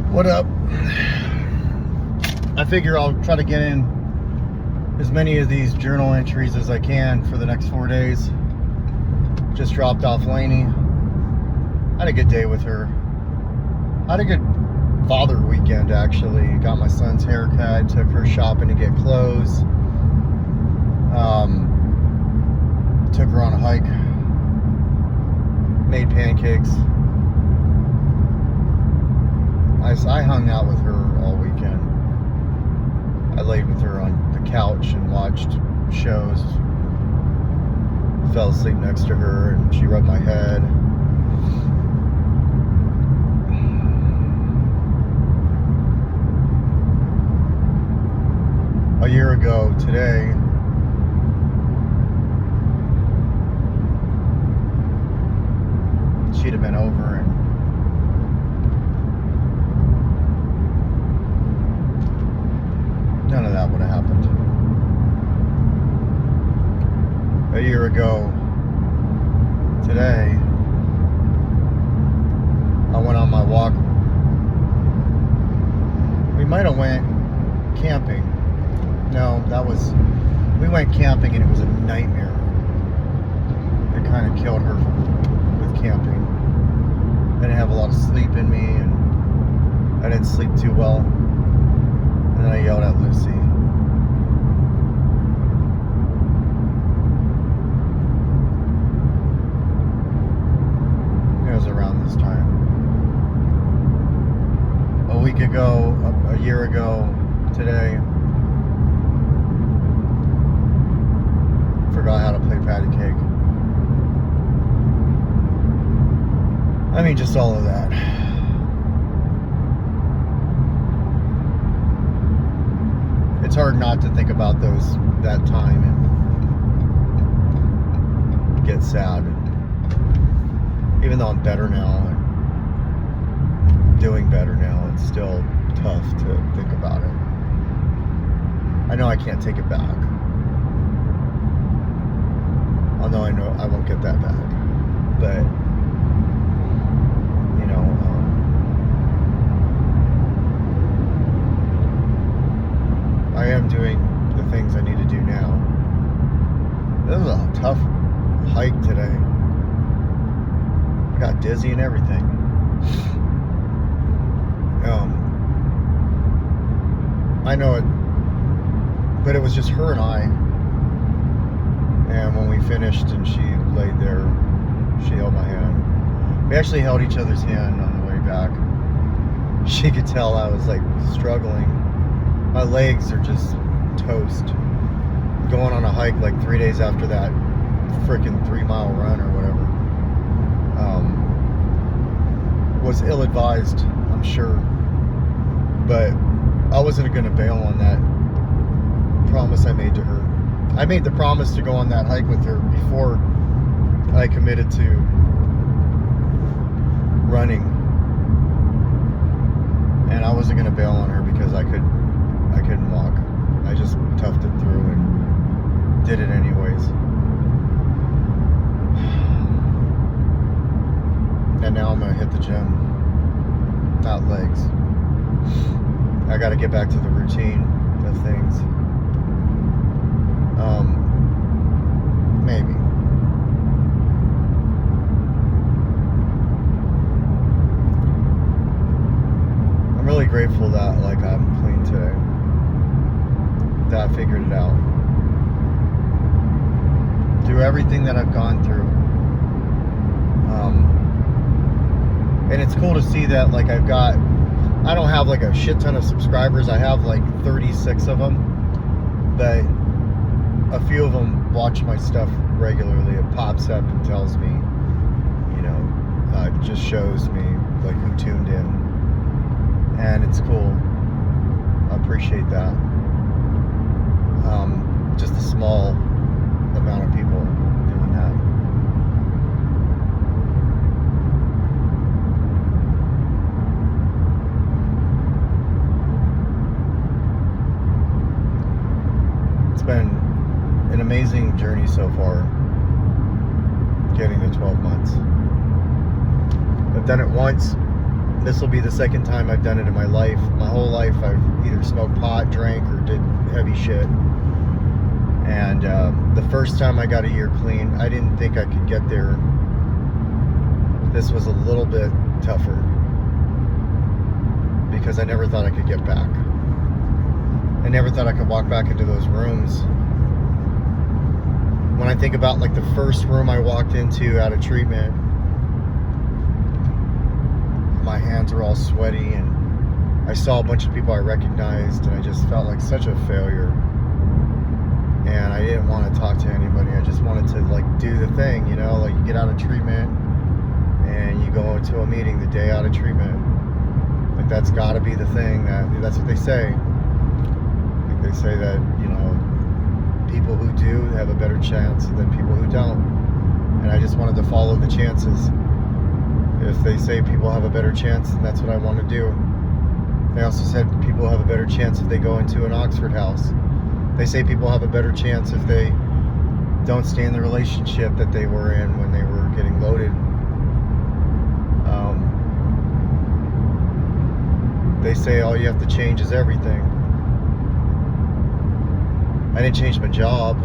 What up? I figure I'll try to get in as many of these journal entries as I can for the next 4 days. Just dropped off Lainey. Had a good day with her. Had a good father weekend, actually. Got my son's haircut, took her shopping to get clothes. Took her on a hike. Made pancakes. I hung out with her all weekend. I laid with her on the couch and watched shows. Fell asleep next to her and she rubbed my head. A year ago today, she'd have been over and none of that would have happened. A year ago today, I went on my walk. We might have went camping. No, we went camping and it was a nightmare. It kind of killed her with camping. I didn't have a lot of sleep in me and I didn't sleep too well. And then I yelled at Lucy. It was around this time. A week ago, a year ago today, forgot how to play patty cake. I mean, just all of that. It's hard not to think about that time and get sad. Even though I'm better now and doing better now, it's still tough to think about it. I know I can't take it back. Although I know I won't get that back. But, you know, I am doing the things I need to do now. This was a tough hike today. I got dizzy and everything. I know it, but it was just her and I. And when we finished and she laid there, she held my hand. We actually held each other's hand on the way back. She could tell I was like struggling. My legs are just toast. Going on a hike like 3 days after that freaking 3-mile run or whatever was ill-advised, I'm sure. But I wasn't going to bail on that promise I made to her. I made the promise to go on that hike with her before I committed to running. And I wasn't going to bail on her because I couldn't walk. I just toughed it through and did it anyways. And now I'm going to hit the gym. Not legs. I got to get back to the routine of things. Maybe. I'm really grateful that I'm clean today. That I figured it out. Through everything that I've gone through. And it's cool to see that I don't have a shit ton of subscribers. I have 36 of them. But a few of them watch my stuff regularly. It pops up and tells me, it just shows me who tuned in. And it's cool. I appreciate that. Just a small amount of people doing that. It's been an amazing journey so far, getting to 12 months. I've done it once, This will be the second time I've done it in my life. My whole life I've either smoked pot, drank, or did heavy shit. And the first time I got a year clean, I didn't think I could get there. This was a little bit tougher because I never thought I could get back. I never thought I could walk back into those rooms. When I think about like the first room I walked into out of treatment, my hands were all sweaty and I saw a bunch of people I recognized and I just felt like such a failure. And I didn't want to talk to anybody. I just wanted to like do the thing, you know, like you get out of treatment and you go to a meeting the day out of treatment. Like that's got to be the thing. That's what they say. Like they say that, you know, people who do have a better chance than people who don't. And I just wanted to follow the chances. If they say people have a better chance, then that's what I want to do. They also said people have a better chance if they go into an Oxford house. They say people have a better chance if they don't stay in the relationship that they were in when they were getting loaded. They say all you have to change is everything. I didn't change my job.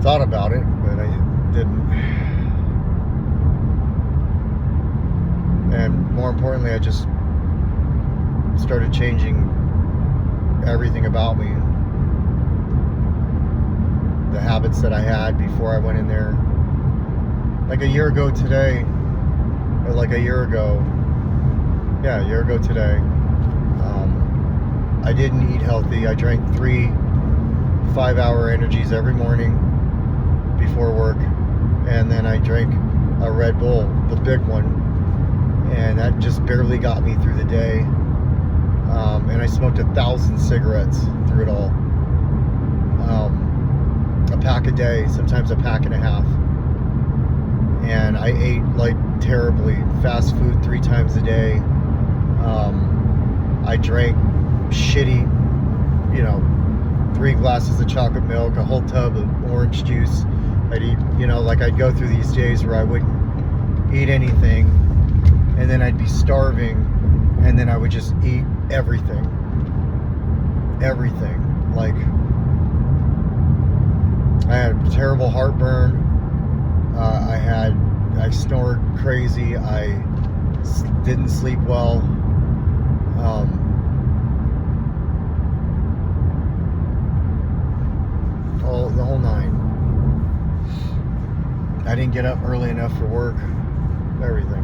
Thought about it, but I didn't. And more importantly, I just started changing everything about me. The habits that I had before I went in there. Like a year ago today, or like a year ago, yeah, a year ago today, I didn't eat healthy. I drank 3 5-hour energies every morning before work, and then I drank a Red Bull, the big one, and that just barely got me through the day. And I smoked 1,000 cigarettes through it all. A pack a day, sometimes a pack and a half. And I ate like terribly, fast food 3 times a day. I drank shitty, you know, 3 glasses of chocolate milk, a whole tub of orange juice. I'd eat, you know, like I'd go through these days where I wouldn't eat anything, and then I'd be starving, and then I would just eat everything. Like, I had terrible heartburn. I snored crazy. I didn't sleep well. The whole 9. I didn't get up early enough for work. Everything.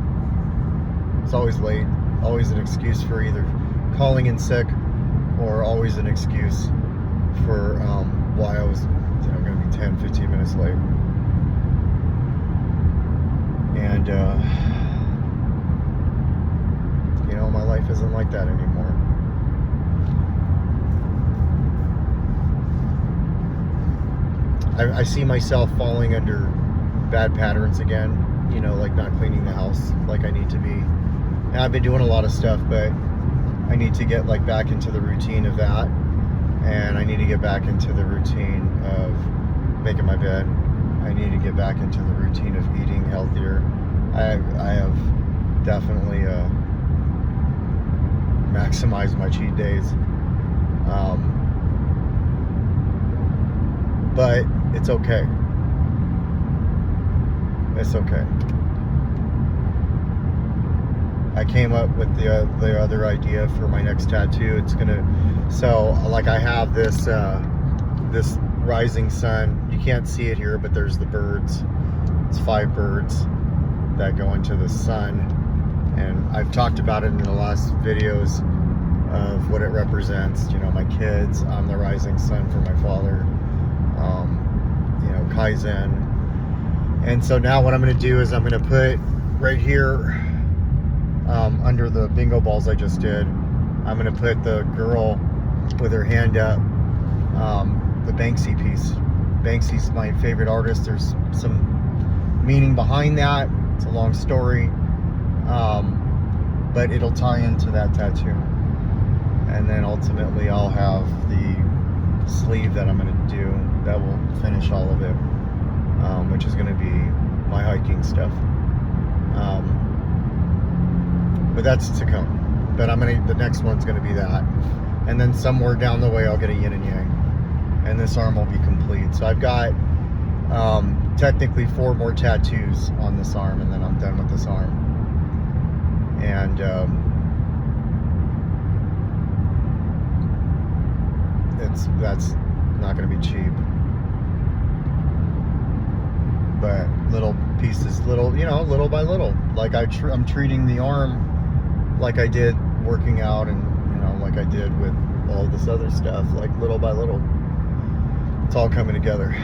It's always late. Always an excuse for either calling in sick or always an excuse for why I was, you know, going to be 10, 15 minutes late. And you know, my life isn't like that anymore. I see myself falling under bad patterns again, you know, like not cleaning the house like I need to be. And I've been doing a lot of stuff, but I need to get like back into the routine of that, and I need to get back into the routine of making my bed. I need to get back into the routine of eating healthier. I have definitely maximized my cheat days, but it's okay. It's okay. I came up with the other idea for my next tattoo. It's gonna, so like I have this this rising sun. You can't see it here, but there's the birds. It's 5 birds that go into the sun, and I've talked about it in the last videos of what it represents. You know, my kids. I'm the rising sun for my father. You know, Kaizen. And so now what I'm going to do is I'm going to put right here under the bingo balls I just did, I'm going to put the girl with her hand up, the Banksy piece. Banksy's my favorite artist. There's some meaning behind that. It's a long story, but it'll tie into that tattoo. And then ultimately I'll have the sleeve that I'm going to do that will finish all of it, which is going to be my hiking stuff. But that's to come. But the next one's gonna be that. And then somewhere down the way I'll get a yin and yang. And this arm will be complete. So I've got technically 4 more tattoos on this arm, and then I'm done with this arm. And that's not going to be cheap. But little pieces, little by little. Like I'm treating the arm like I did working out, and like I did with all this other stuff, like little by little. It's all coming together.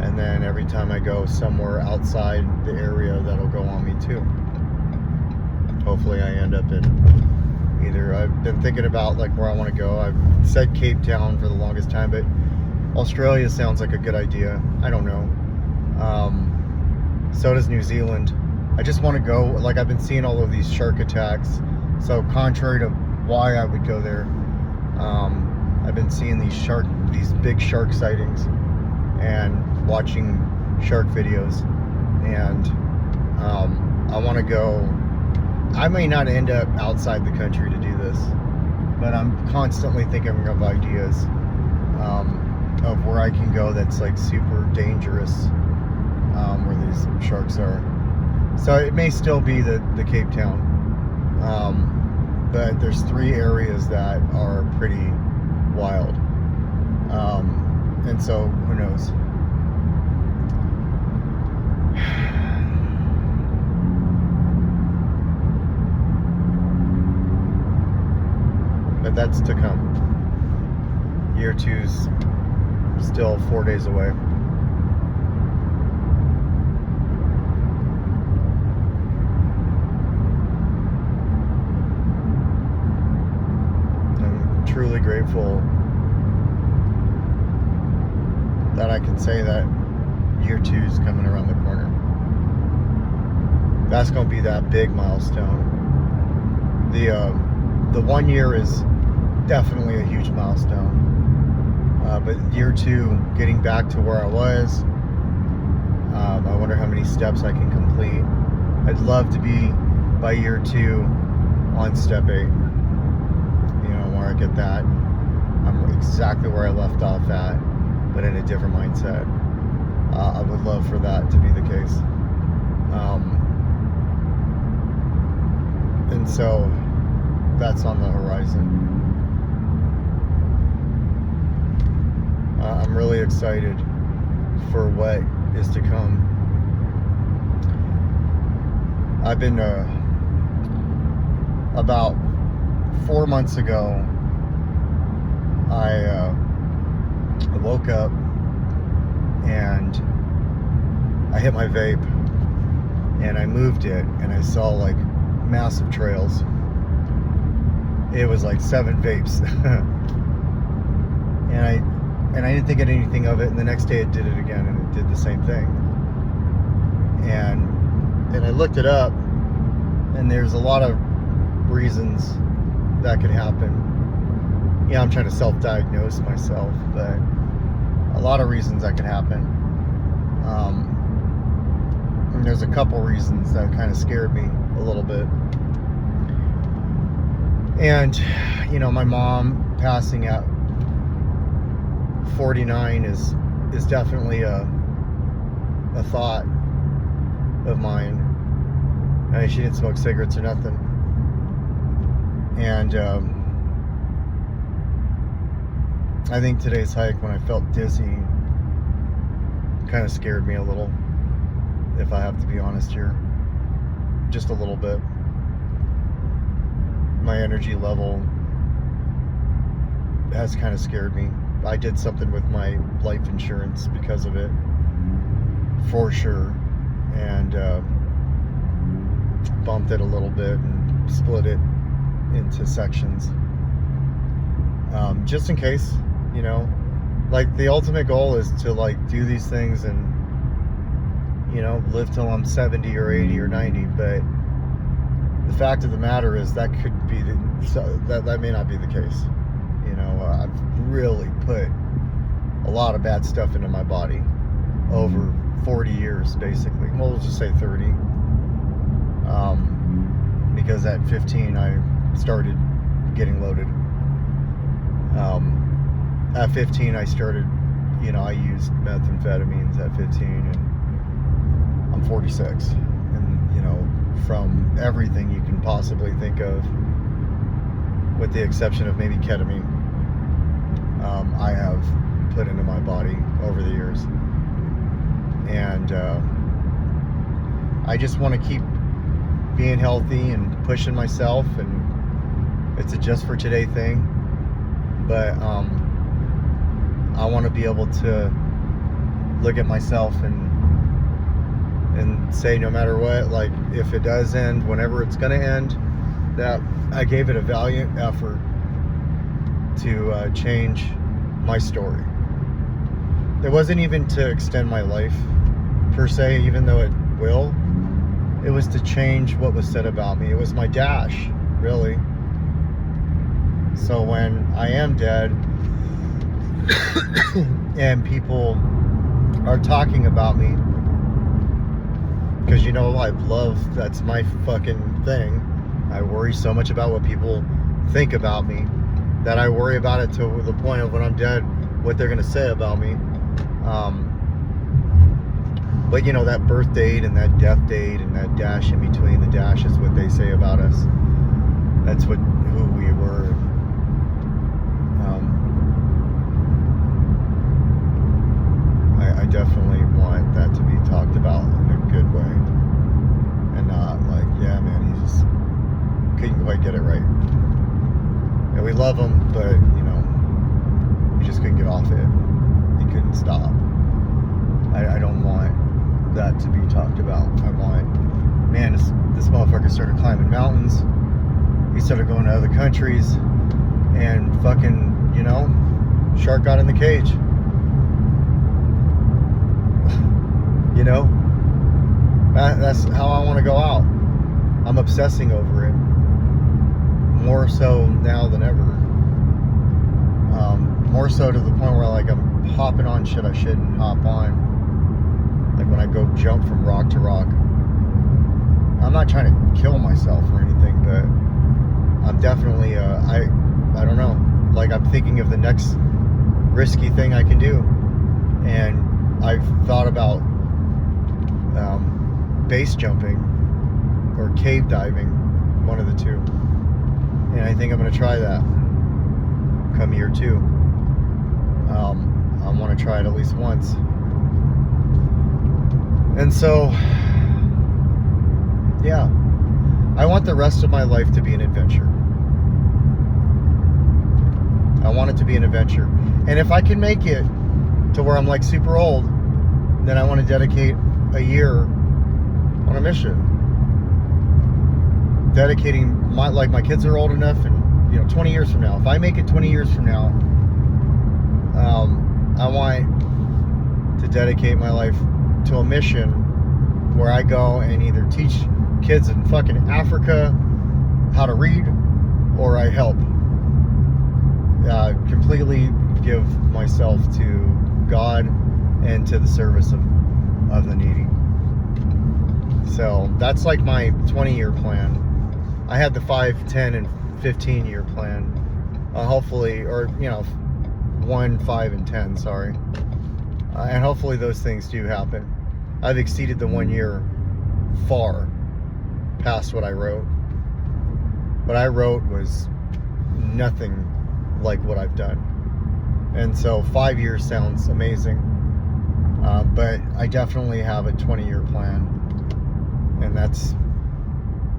And then every time I go somewhere outside the area, that'll go on me too. Hopefully I end up in either, I've been thinking about like where I want to go. I've said Cape Town for the longest time, but Australia sounds like a good idea. I don't know. So does New Zealand. I just want to go. Like, I've been seeing all of these shark attacks. So contrary to why I would go there, I've been seeing these big shark sightings and watching shark videos, and I want to go. I may not end up outside the country to do this, but I'm constantly thinking of ideas of where I can go that's like super dangerous, where these sharks are. So it may still be the Cape Town, but there's 3 areas that are pretty wild, and so who knows. But that's to come. Year 2's still 4 days away. I'm truly grateful that I can say that year 2's coming around the corner. That's going to be that big milestone. The 1 year is definitely a huge milestone. But year 2, getting back to where I was, I wonder how many steps I can complete. I'd love to be, by year 2, on step 8. Where I get that. I'm exactly where I left off at, but in a different mindset. I would love for that to be the case. And so, that's on the horizon. I'm really excited for what is to come. I've been about 4 months ago, I woke up and I hit my vape and I moved it, and I saw like massive trails. It was like 7 vapes. and I didn't think anything of it, and the next day it did it again, and it did the same thing. And I looked it up, and there's a lot of reasons that could happen. Yeah, I'm trying to self-diagnose myself, but a lot of reasons that could happen. And there's a couple reasons that kind of scared me a little bit. And, my mom passing at 49 is definitely a thought of mine. I mean, she didn't smoke cigarettes or nothing. And I think today's hike, when I felt dizzy, kind of scared me a little, if I have to be honest here. Just a little bit. My energy level has kind of scared me. I did something with my life insurance because of it, for sure, and bumped it a little bit and split it into sections, just in case, like the ultimate goal is to like do these things and live till I'm 70 or 80 or 90, but the fact of the matter is that could be that may not be the case. I've really put a lot of bad stuff into my body over 40 years, basically. Well, we'll just say 30. because at 15 I started getting loaded. At 15 I started, I used methamphetamines at 15, and I'm 46, and from everything you can possibly think of, with the exception of maybe ketamine, I have put into my body over the years. And I just want to keep being healthy and pushing myself, and it's a just for today thing, but I want to be able to look at myself and say, no matter what, like, if it does end, whenever it's going to end, that I gave it a valiant effort to change my story. It wasn't even to extend my life per se, even though it will. It was to change what was said about me. It was my dash, really. So when I am dead and people are talking about me, because I love, that's my fucking thing. I worry so much about what people think about me that I worry about it to the point of when I'm dead, what they're going to say about me. But that birth date and that death date and that dash in between the dash is what they say about us. That's who we were. I definitely want that to be talked about in a good way, and not like, yeah, man, he just couldn't quite get it right. And we love him, but he just couldn't get off it. He couldn't stop. I don't want that to be talked about. I want, man, this motherfucker started climbing mountains. He started going to other countries, and fucking, shark got in the cage. That's how I want to go out. I'm obsessing over it more so now than ever. More so to the point where, like, I'm hopping on shit I shouldn't hop on. Like when I go jump from rock to rock. I'm not trying to kill myself or anything, but I'm definitely I don't know, like, I'm thinking of the next risky thing I can do, and I've thought about base jumping or cave diving, one of the two, and I think I'm going to try that come year 2. I want to try it at least once. And so, yeah, I want the rest of my life to be an adventure. I want it to be an adventure. And if I can make it to where I'm like super old, then I want to dedicate a year on a mission. Dedicating my kids are old enough, and 20 years from now, if I make it 20 years from now, I want to dedicate my life to a mission where I go and either teach kids in fucking Africa how to read, or I help completely give myself to God and to the service of the needy. So that's like my 20-year plan. I had the 5, 10, and 15-year plan. Hopefully, or 1, 5, and 10, sorry. And hopefully those things do happen. I've exceeded the 1 year far past what I wrote. What I wrote was nothing like what I've done. And so 5 years sounds amazing. But I definitely have a 20-year plan. And that's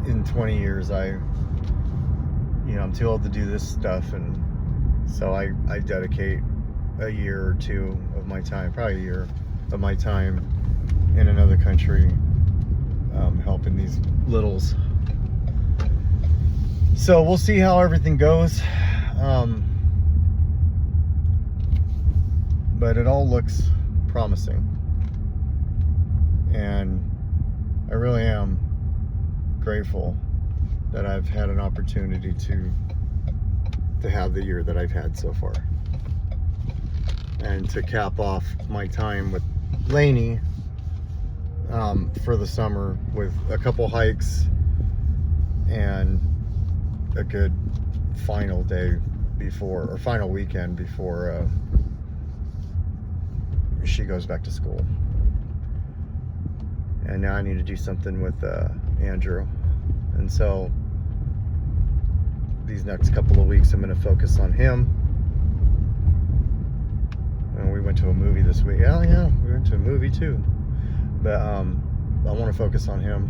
in 20 years, I'm too old to do this stuff. And so I dedicate a year or 2 of my time, probably a year of my time in another country, helping these littles. So we'll see how everything goes. But it all looks promising. And I really am grateful that I've had an opportunity to have the year that I've had so far. And to cap off my time with Lainey for the summer with a couple hikes and a good final day before, or final weekend before she goes back to school. And now I need to do something with Andrew, and so these next couple of weeks I'm going to focus on him. And we went to a movie this week. Yeah, we went to a movie too, but I want to focus on him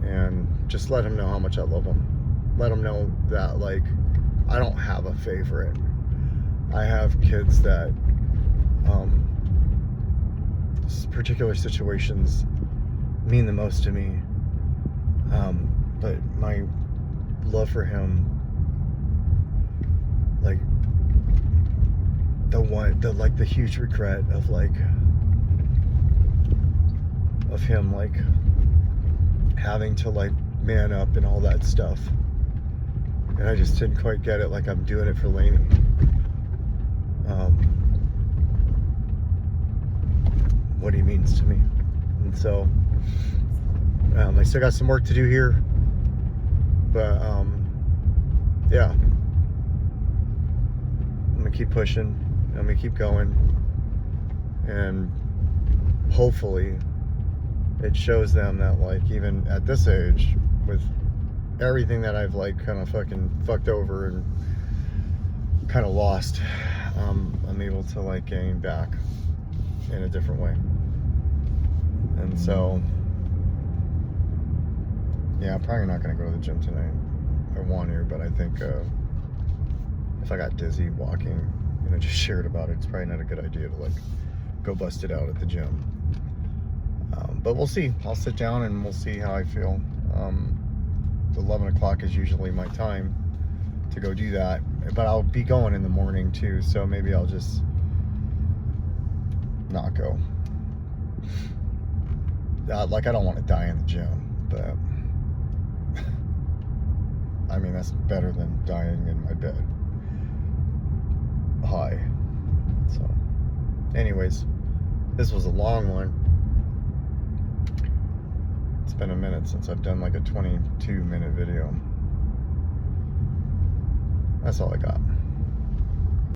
and just let him know how much I love him. Let him know that, like, I don't have a favorite. I have kids that particular situations mean the most to me, but my love for him, like the huge regret of him like having to like man up and all that stuff, and I just didn't quite get it. Like, I'm doing it for Lainey. What he means to me. And so I still got some work to do here, but yeah, I'm gonna keep pushing, I'm gonna keep going, and hopefully it shows them that, like, even at this age, with everything that I've like kind of fucking fucked over and kind of lost, I'm able to like gain back in a different way. And so yeah, I'm probably not going to go to the gym tonight. I want to, but I think if I got dizzy walking, just shared about it, it's probably not a good idea to like go bust it out at the gym. But we'll see. I'll sit down and we'll see how I feel. 11 o'clock is usually my time to go do that, but I'll be going in the morning too, so maybe I'll just not go. Like, I don't want to die in the gym, but I mean, that's better than dying in my bed high. So anyways, this was a long one. It's been a minute since I've done like a 22-minute video. That's all I got.